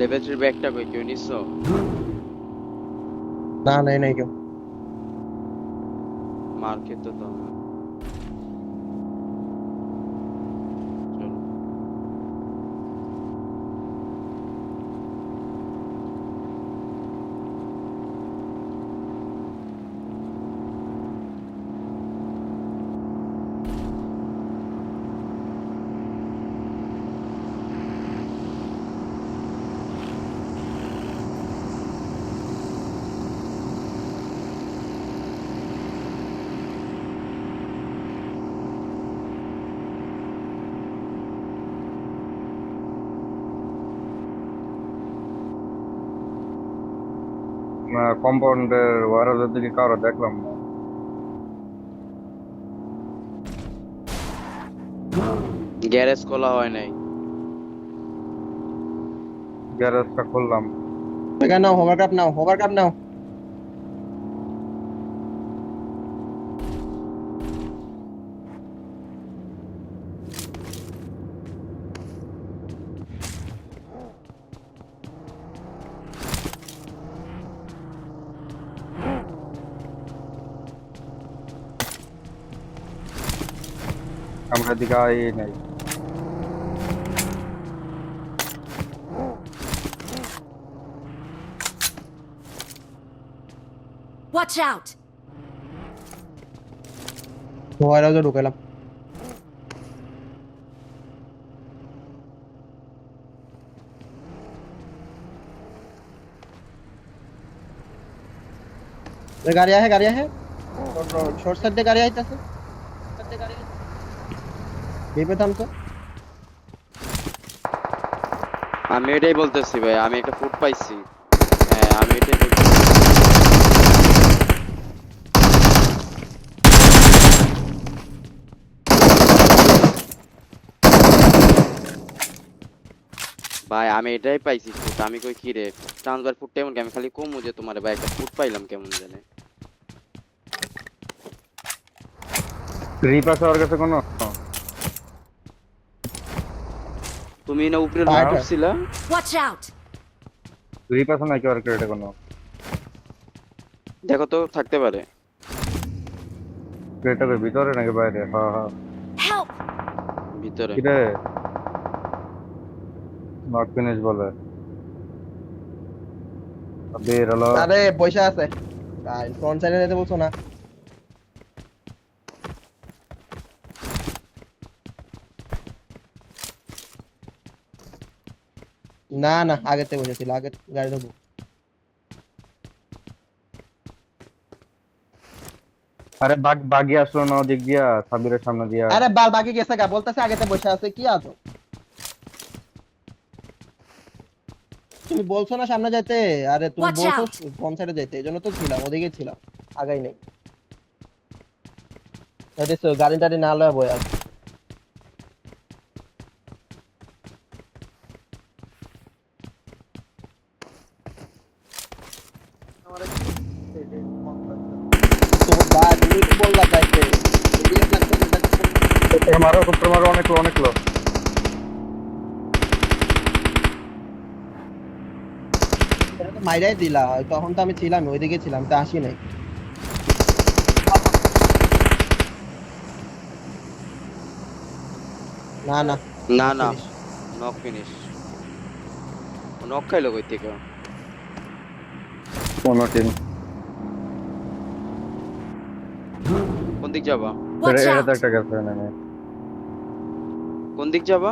লেভেলের ব্যাগটা কই কেউ নিছো? না নাই নাই কেউ। মার্কেট তো তো চলো। কম্পাউন্ডের ওয়ারের দিকে কারো দেখলাম না। গ্যারেজ খোলা হয় নাই। গ্যারেজটা খুললাম। এখানে নাও, হোভারক্রাফট নাও, হোভারক্রাফট নাও। আমরা এদিকে আই নাই। Watch out! হোয়াইরাউজে ঢুকাইলাম। गाड़ी है, गाड़ी है। शॉर्ट साइड दे गाड़ी आइताছে। বেবে থাম তো। আমি এটাই বলতেছি ভাই, আমি একটা ফুট পাইছি। হ্যাঁ আমি এটাই বলতেছি। ভাই আমি এটাই পাইছি ফুট, আমি কই কি রে ট্রান্সফার ফুট এমন কি, আমি খালি কমু যে তোমার ভাই একটা ফুট পাইলাম কেমন জানে। রিপ আছে ওর কাছে কোনো? তুমি না উপরে লুট ফাইটার। করছিলা? Watch out! রিপ আছে নাকি ওর ক্রেটে কোনো? দেখো তো থাকতে পারে। ক্রেটের ভিতরে নাকি বাইরে? হ্যাঁ হ্যাঁ। Help! ভিতরে। কিরে নট ফিনিশ বলে বের হলো। আরে পয়সা আছে। ফ্রন্ট সাইডে যেতে বলছো না? না না, আগেতে বসেছিল, আগে গাড়ি ঢুকবো। আরে বাগি আসলো না ওদিক দিয়া সাবিরের সামনে দিয়া। আরে বাকি গেছে গা, বলতেছে আগেতে বসে আছে, কি আছো? তুমি বলছো না সামনে যেতে। আরে তুমি Watch বলছো out! ফ্রন্ট সাইডে যেতে, এই জন্য তো ছিলাম, ওদিকে ছিলাম, আগাই নেই। দেখছো গাড়ি টাড়ি না লয়ে বয়ে আছে। তো ভাই তুমি তো বললা যাইতে, এদিকে যাচ্ছে। মারো মারো, অনেক লো, অনেক লো। এটা তো মাইরাই দিলা, তখন তো আমি ছিলাম ওইদিকে ছিলাম, তো আসি নাই। না না, না না, ফিনিশ। Knock finish. নক খাইলো কই থেকে? কোনো টিম কোন দিক যাবা? Watch এটা out! তো একটা গেছে না। কোন দিক যাবা?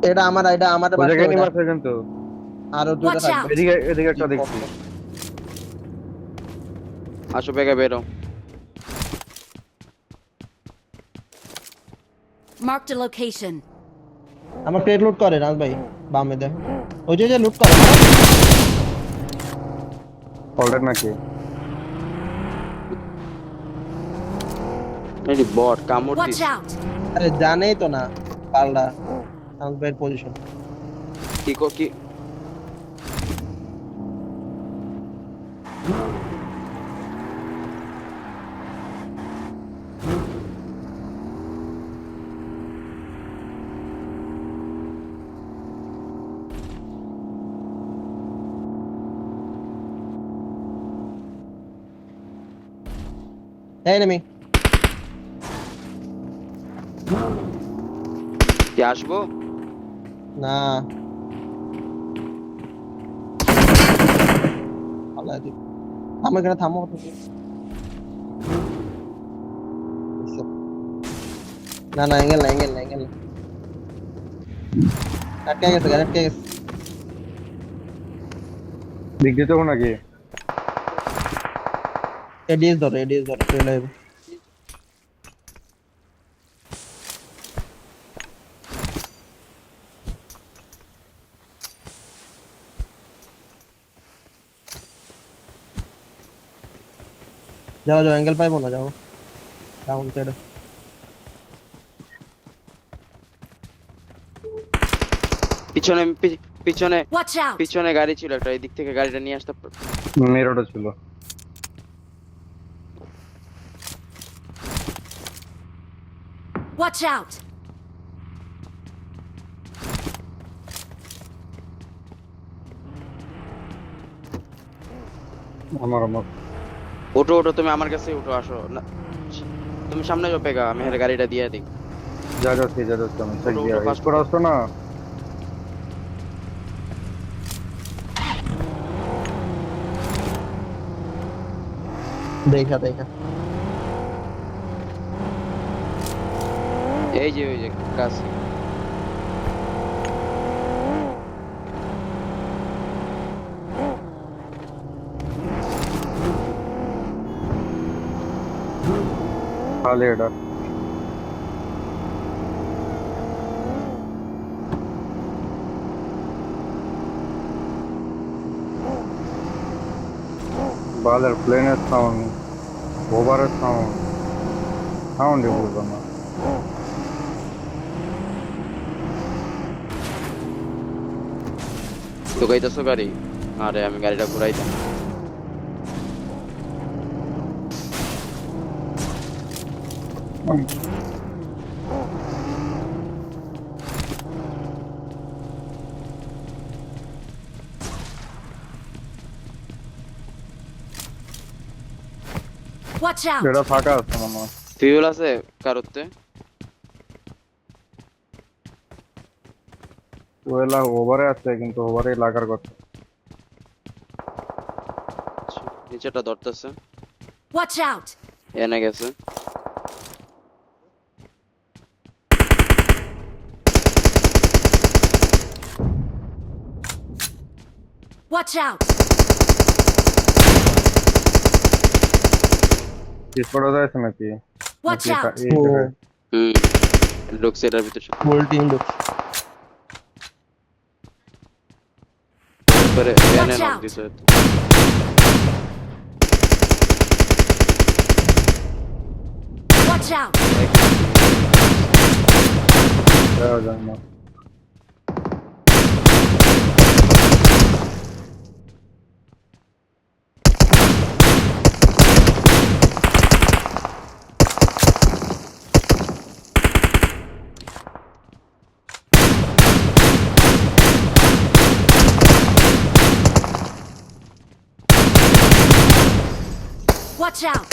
এটা আমার ওই বাসা জায়গায় ওইটা। নিয়ে আসছে কিন্তু। আরো দুটো Watch থাকবে। out! এদিকে এদিকে একটা দেখছি। আসো বেগে বেরো। Marked a location. আমার ক্রেট লুট করে রাজ ভাই, বামে দেখ। ওই যে লুট করে। ফল্টেড নাকি? এই বট কামড় Watch দিস। out! আরে জানেই তো না পাল্লা রাজ ভাইয়ের পজিশন। কি enemy কি আসবো? না আল্লাহ দি থামো এখানে থামো তুমি। না না অ্যাঙ্গেল আটকে গেছে গাড়ি আটকে গেছে। দিক দিতে হবে নাকি? এডিএস ধরো চলে যাবে। যাও অ্যাঙ্গেল পাইবো না যাও ডাউন সাইডে। পিছনে পিছনে Watch out! পিছনে গাড়ি ছিল একটা, এই দিক থেকে গাড়িটা নিয়ে আসতে মেরোটা ছিল। Watch out! আমার ওটো ওটো, তুমি আমার কাছে উঠো, আসো না তুমি সামনে যাও পেগা, আমি হের গাড়িটা দিয়ে দিই। যা যাচ্ছে আমি চেক ওটো, দিয়া ওটো, পাস করে আসছো না? দেখা এই যে ওই যে কাছে। খালি এটা বালের প্লেনের সাউন্ড, ওভারের সাউন্ডই বুঝলাম না। তো গাইতেছো গাড়ি? আরে আমি গাড়িটা ঘুরাইতাম। Watch out! এটা ফাঁকা আছে মনে হয়। ফিউল আছে কারোতে? ওয়েলা ওভারে আছে কিন্তু ওভারে লাগার কথা। নিচেটা ধরতেছে, Watch out! এনে গেছে। Watch out! স্পট যাচ্ছে নাকি? Watch নাকি out! এই জায়গায়? হুম, ঢুকছে এটার ভিতরে। ফুল টিম ঢুক। পরে এনে Watch নক out! দিছে। Watch out! যাও জানি না। Watch out!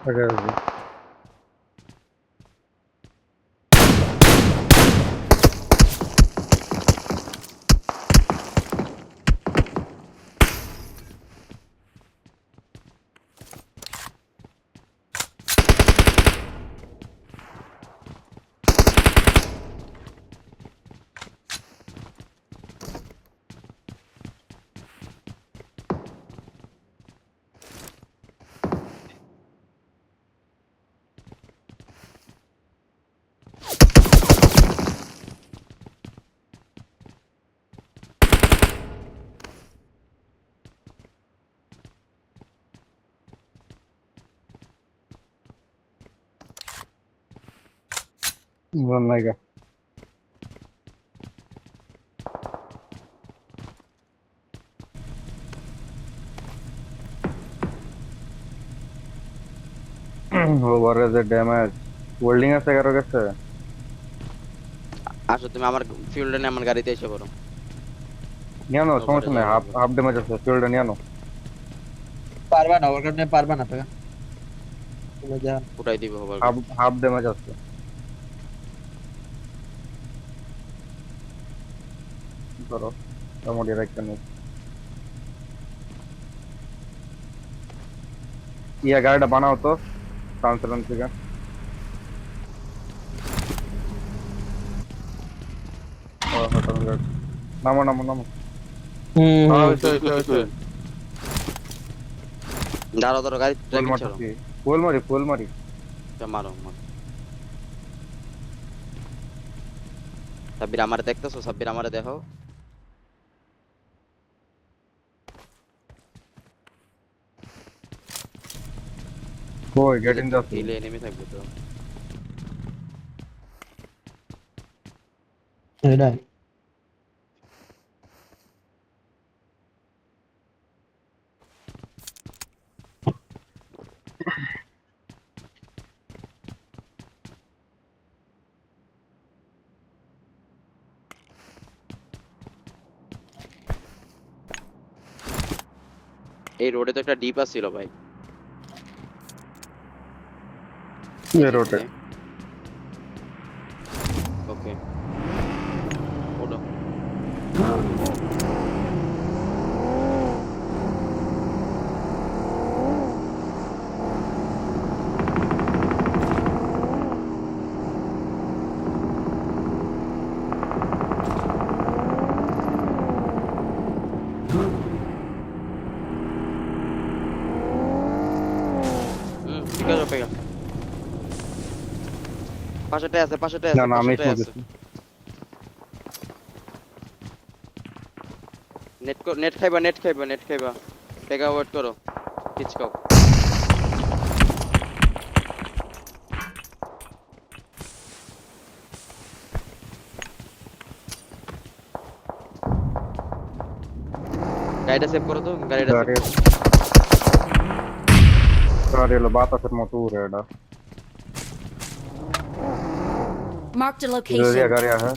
ফাঁকা আছে। নাইগা ওভারে যে ড্যামেজ ওয়েল্ডিং আছে কারো কাছে? আসো তুমি আমার ফিউলটা নিয়ে আমার গাড়িতে এসে পড়ো। নিয়ে আনো, সমস্যা নাই। হাফ ড্যামেজ আছে, ফিল্ডে নিয়ে আনো। পারবা না, ওর কারণে পারবা না পেগা। তুমি যা উঠাই দিব হবার হাফ হাফ ড্যামেজ আছে। ধরো মোটামুটি রাখতে নেই। ইয়া গাড়িটা বানাও তো ট্রান্সফারেন্স থেকে। ও হঠাৎ করে। নামো নামো নামো। হ্যাঁ হয়েছে হয়েছে হয়েছে। দাঁড়াও ধরো গাড়ি ফুল ট্র্যাকিং ছাড়ো। মারতেছি, ফুল মারি ফুল মারি। মারো মারো। সাব্বির আমারে দেখতেছো? সাব্বির আমারে দেখো। ওই গেট ইন দ্য হিলে এনিমি থাকবে তো। এটা এই রোডে তো একটা ডিপ আছিল ভাই। এই রোডে। ওকে ওডো। ঠিক আছে পেগা। পাশেটাই আছে পাশেটাই না আছে না আমি পাশেটাই আছে। শুনতেছি। নেট খাইবা নেট খাইবা নেট খাইবা। পেগা ওয়েট করো। পিচকাও। গাড়িটা সেভ করো তো গাড়িটা সেভ গাড়ি করো। গাড়ি হলো বাতাসের মতো উড়ে এটা। Marked a জলদি location. গাড়ি আছে।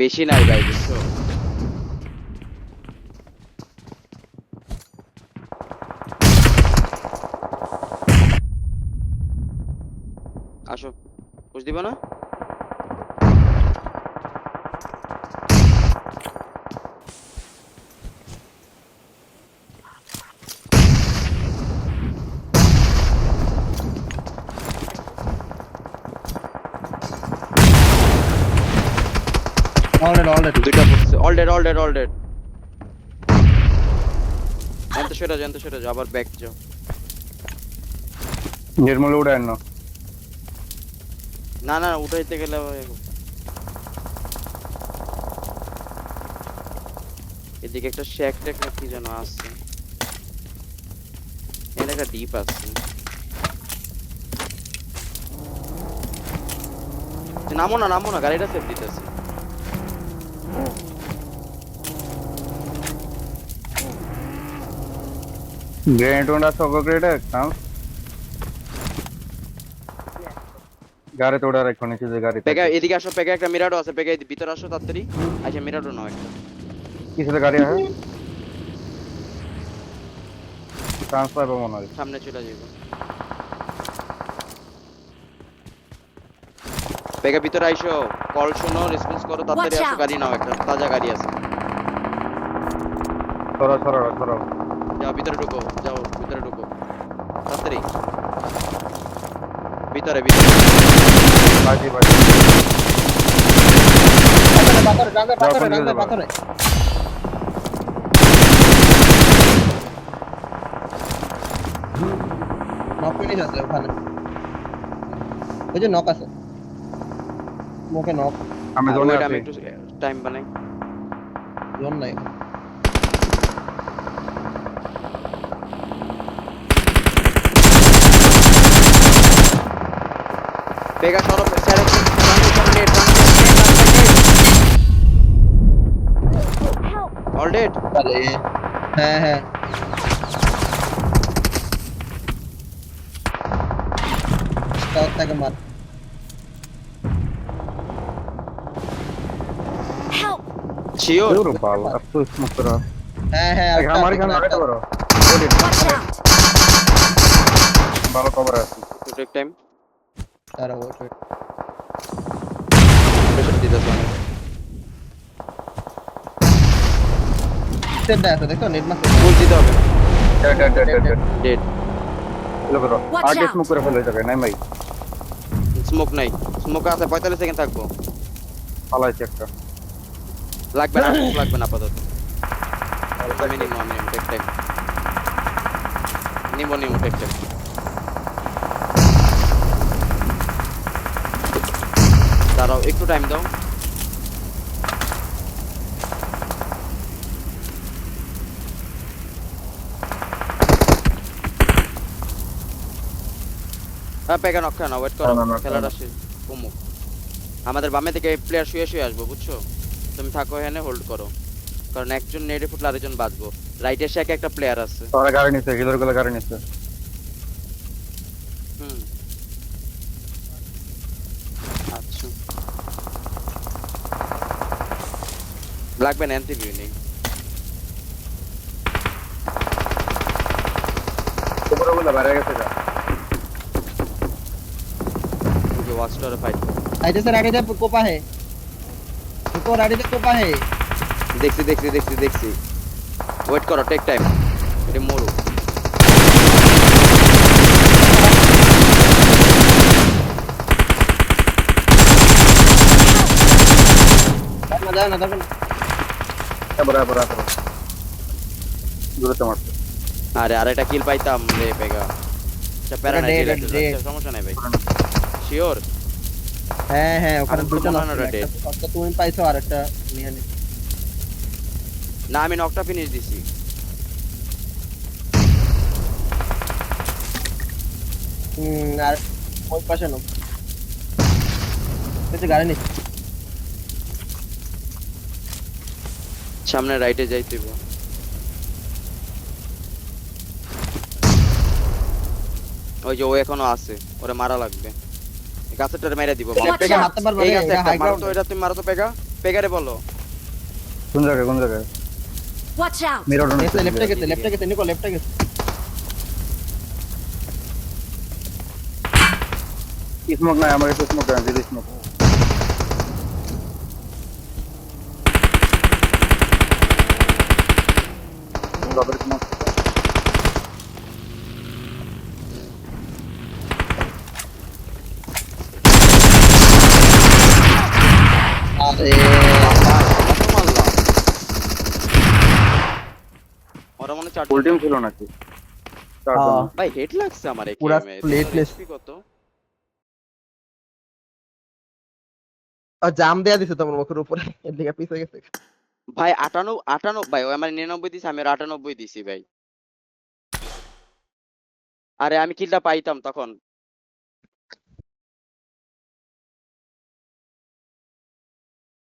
বেশি নাই ভাই বুঝছো। আসো পুশ দিবা না? অলরেডি দুইটা পড়ছে। All dead all dead all dead. জানতে সেটা যাও আবার ব্যাক যাও। নির্মল উড়ে আনো। না না উঠাইতে গেলে আবার এদিকে একটা শেক টেক না কি যেন আসছে। এখানে একটা ডিপ আছে। নামো না গাড়িটা সেফ দিতেছে। গ্রেনেড ওন্ডা সগো গ্রেনেড কাম। গাড়িতে ওড়া রাখো নিচে যে গাড়ি পেগা থাকে। এদিকে আসো পেগা একটা মিরাডো আছে পেগা ভিতরে আসো তাড়াতাড়ি। আচ্ছা মিরাডো নাও একটা। কিসের গাড়ি আছে? ট্রান্সফার পাবো মনে হয়। সামনে চলে যাইব। পেগা ভিতরে আইসো। কল শোনো রেসপন্স করো তাড়াতাড়ি Watch আসো out! গাড়ি নাও একটা তাজা গাড়ি আছে। সরো সরো সরো। যাও ভিতরে ঢুকো তাড়াতাড়ি। ভিতরে বাজি বাজি। পাথরে নক ফিনিশ আছে ওখানে। ওই যে নক আছে মুখে নক। আমি জোনে আমি আছি। একটু টাইম বানাই। জোন নাই পেগা সরো স্যার অল ডেড। তাহলে হ্যাঁ স্কট থেকে মার। Help! Sure Juro bal, aku smoke karo. হ্যাঁ হ্যাঁ Ek hamari kan lagate paro. Watch out! Balo cover আছে। টু টেক টাইম দাঁড়া ওয়েট প্রেসার দিতেছে অনেক সেট আছে দেখো নেট মারছে ফুল দিতে হবে Dead. Dead Chalo karo। Watch আগে out! smoke করে ফেলে যাবে নাই ভাই। স্মোক নাই স্মোক আছে 45 সেকেন্ড থাকবো পালাইছে একটা। লাগবে না smoke লাগবে না আপাতত আমি নিমো টেক টাইম নিমো টেক টাইম দাঁড়াও একটু টাইম দাও হ্যাঁ পেগা নক না ওয়েট করো না, না, খেলাটা শেষ কমুক আমাদের বামে থেকে প্লেয়ার শুয়ে আসবো বুঝছো তুমি থাকো এখানে হোল্ড করো কারণ একজন নেড়ে ফুটলে আরেকজন বাঁচবো রাইটের সাথে একটা প্লেয়ার আছে তোরা গাড়ি নিছে, হিলার গুলো গাড়ি নিছে। হুম আচ্ছা লাগবে না এনটি ভিউ নেই উপরে গুলো বাইরে গেছে গা। ওকে ওয়াচ টাওয়ারে ফাইট आइए सर आगे जा कोपा है रुको आगे जा कोपा है দেখছি ওয়েট করো টেক টাইম এটা মরু जाओ ना देखो বরাবর। দূরে তো মারছে। আরে আরেকটা কিল পাইতাম রে পেগা এটা প্যারা নাই Dead, dead, dead. সমস্যা নাই ভাই শিওর হ্যাঁ হ্যাঁ ওখানে আমার দুটো মনে হয় নক না ওটা dead। একটা তুমি পাইছো আর একটা নিয়ে নে না আমি নকটা ফিনিশ দিছি আর ওই পাশে নো কিছু গাড়ি নেই সামনে রাইটে যাইতেইব ওই যে ও এখনো আছে ওরে মারা লাগবে এই গাছেরটারে মেরে দিব Watch পেগা out! হাতে পারবে এই গাছে এটা হাই মারো গ্রাউন্ড তো এটা তুমি মারো তো পেগারে বলো কোন জায়গায়? Watch out! মিরর এসে লেফটে গেছে নিকো লেফটে গেছে স্মোক নাই, আমার কাছে স্মোক নাই, জিরো স্মোক। বাবার স্মোক। আরে ওরা মনে চার ফুল টিম ছিল নাকি? হ্যাঁ। ভাই হেড লাগছে আমার এই পুরা গেমে plate list। কত আর জাম দেয়া দিছে তোমার মুখের উপরে এর দিকে পিছে গেছে ভাই 58 ভাই ও আমার 99 দিছে আমি ওর 98 দিছি ভাই আরে আমি কিলটা পাইতাম তখন